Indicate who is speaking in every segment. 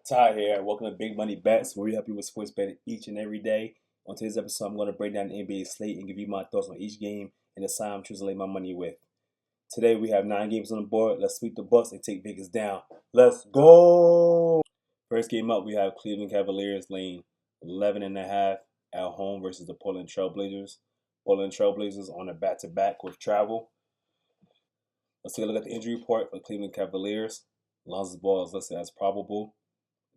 Speaker 1: Ty here. Welcome to Big Money Bets, where we help you with sports betting each and every day. On today's episode, I'm going to break down the NBA slate and give you my thoughts on each game and the side I'm choosing to lay my money with. Today, we have 9 games on the board. Let's sweep the Bucks and take Vegas down. Let's go! First game up, we have Cleveland Cavaliers laying 11.5 at home versus the Portland Trailblazers. Portland Trailblazers on a back-to-back with travel. Let's take a look at the injury report for Cleveland Cavaliers. Lonzo Ball is listed as probable.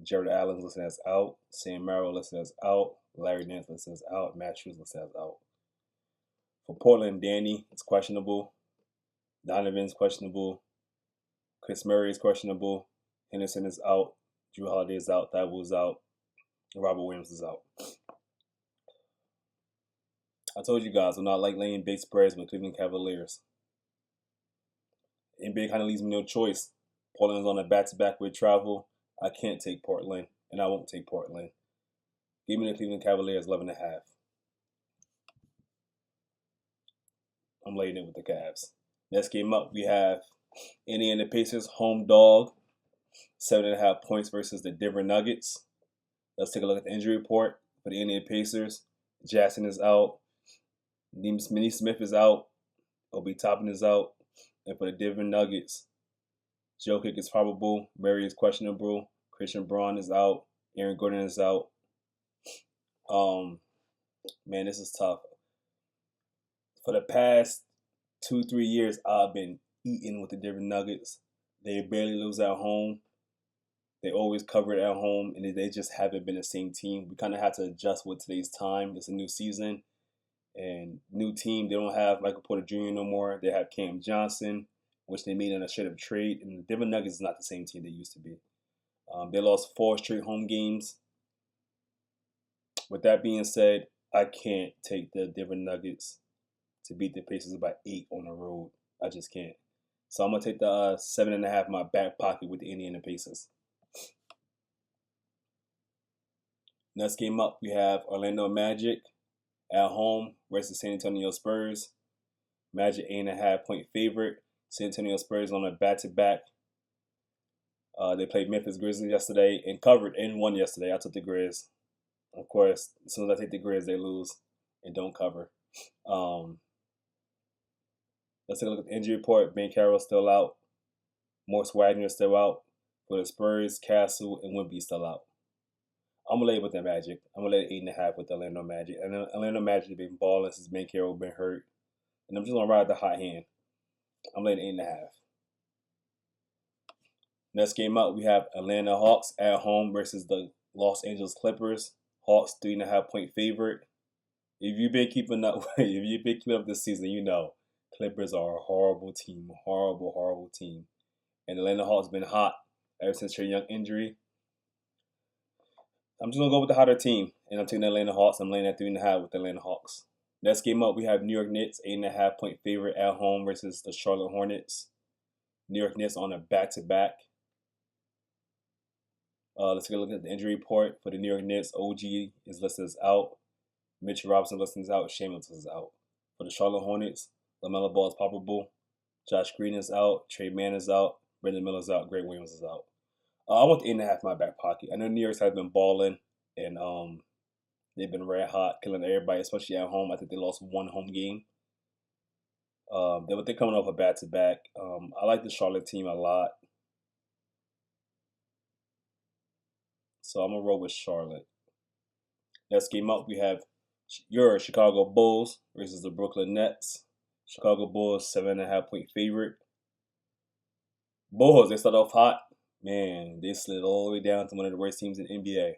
Speaker 1: Jared Allen listed as out. Sam Merrill listed as out. Larry Nance listed as out. Matt Strus listed as out. For Portland, Danny is questionable. Donovan's questionable. Chris Murray is questionable. Henderson is out. Drew Holiday is out. Thibault is out. Robert Williams is out. I told you guys I'm not like laying big spreads with Cleveland Cavaliers. NBA kind of leaves me no choice. Portland's on a back-to-back with travel. I can't take Portland, and I won't take Portland. Give me the Cleveland Cavaliers 11.5. I'm laying it with the Cavs. Next game up, we have Indiana Pacers home dog, 7.5 points versus the Denver Nuggets. Let's take a look at the injury report for the Indiana Pacers. Jackson is out. Neesmith Smith is out. Obi Toppin is out. And for the Denver Nuggets, Jokic is probable. Murray is questionable. Christian Braun is out. Aaron Gordon is out. Man, this is tough. For the past 2-3 years, I've been eating with the Denver Nuggets. They barely lose at home. They always cover it at home, and they just haven't been the same team. We kind of have to adjust with today's time. It's a new season and new team. They don't have Michael Porter Jr. no more. They have Cam Johnson, which they made in a straight-up trade. And the Denver Nuggets is not the same team they used to be. They lost 4 straight home games. With that being said, I can't take the Denver Nuggets to beat the Pacers by 8 on the road. I just can't. So I'm going to take the 7.5 in my back pocket with the Indiana Pacers. Next game up, we have Orlando Magic at home versus San Antonio Spurs. Magic 8.5-point favorite. San Antonio Spurs on a back-to-back. They played Memphis Grizzlies yesterday and covered and won yesterday. I took the Grizz. Of course, as soon as I take the Grizz, they lose and don't cover. Let's take a look at the injury report. Ben Carroll still out. Morris Wagner still out. For the Spurs, Castle and Wemby still out. I'm going to lay it with the Magic. I'm going to lay it 8.5 with the Orlando Magic. And Orlando Magic has been balling since Ben Carroll been hurt. And I'm just going to ride the hot hand. I'm laying 8.5. Next game up, we have Atlanta Hawks at home versus the Los Angeles Clippers. Hawks 3.5-point favorite. If you've been keeping up this season, you know Clippers are a horrible team, horrible team. And Atlanta Hawks been hot ever since Trae Young injury. I'm just gonna go with the hotter team, and I'm taking the Atlanta Hawks. I'm laying at 3.5 with the Atlanta Hawks. Next game up, we have New York Knicks 8.5-point favorite at home versus the Charlotte Hornets. New York Knicks on a back-to-back. Let's take a look at the injury report for the New York Knicks. OG is listed as out. Mitchell Robinson listed as out. Shea Milton is out. For the Charlotte Hornets, LaMelo Ball is probable. Josh Green is out. Trey Mann is out. Brandon Miller is out. Greg Williams is out. I want the 8.5 in my back pocket. I know New York's has been balling, and they've been red hot, killing everybody, especially at home. I think they lost 1 home game. They're coming off a back-to-back. I like the Charlotte team a lot. So I'm going to roll with Charlotte. Next game up, we have your Chicago Bulls versus the Brooklyn Nets. Chicago Bulls, 7.5-point favorite. Bulls, they start off hot. Man, they slid all the way down to one of the worst teams in the NBA.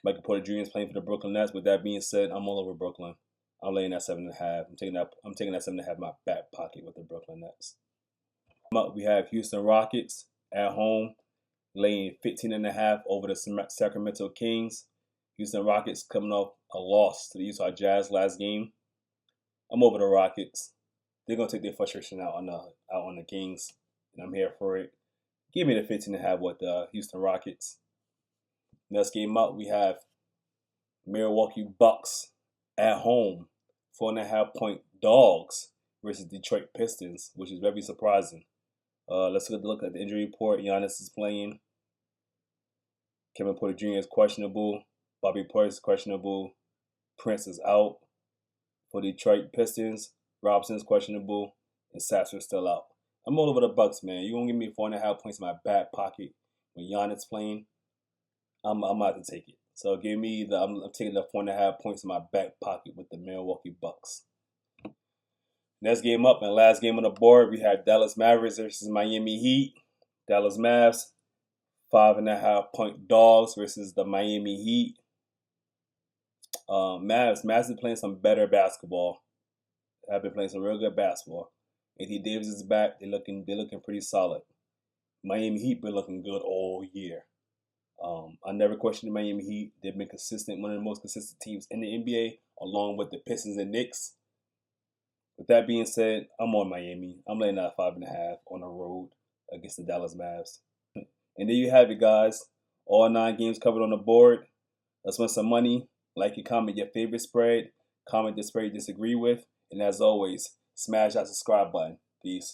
Speaker 1: Michael Porter Jr. is playing for the Brooklyn Nets. With that being said, I'm all over Brooklyn. I'm laying that 7.5. I'm taking that 7.5 in my back pocket with the Brooklyn Nets. We have Houston Rockets at home, laying 15.5 over the Sacramento Kings. Houston Rockets coming off a loss to the Utah Jazz last game. I'm over the Rockets. They're gonna take their frustration out on the Kings, and I'm here for it. Give me the 15.5 with the Houston Rockets. Next game up, we have Milwaukee Bucks at home, 4.5-point dogs versus Detroit Pistons, which is very surprising. Let's look at the injury report. Giannis is playing. Kevin Porter Jr. is questionable. Bobby Portis is questionable. Prince is out for Detroit Pistons. Robson is questionable. And Sasser's still out. I'm all over the Bucks, man. You gonna give me 4.5 points in my back pocket when Giannis playing? I'm about to take it. So give me I'm taking the 4.5 points in my back pocket with the Milwaukee Bucks. Next game up and last game on the board, we have Dallas Mavericks versus Miami Heat. Dallas Mavs, 5.5 point dogs versus the Miami Heat. Mavs been playing some better basketball. Have been playing some real good basketball. Anthony Davis is back. They're looking pretty solid. Miami Heat been looking good all year. I never questioned the Miami Heat. They've been consistent, one of the most consistent teams in the NBA, along with the Pistons and Knicks. With that being said, I'm on Miami. I'm laying out 5.5 on the road against the Dallas Mavs. And there you have it, guys. All 9 games covered on the board. Let's win some money. Like and comment your favorite spread. Comment the spread you disagree with. And as always, smash that subscribe button. Peace.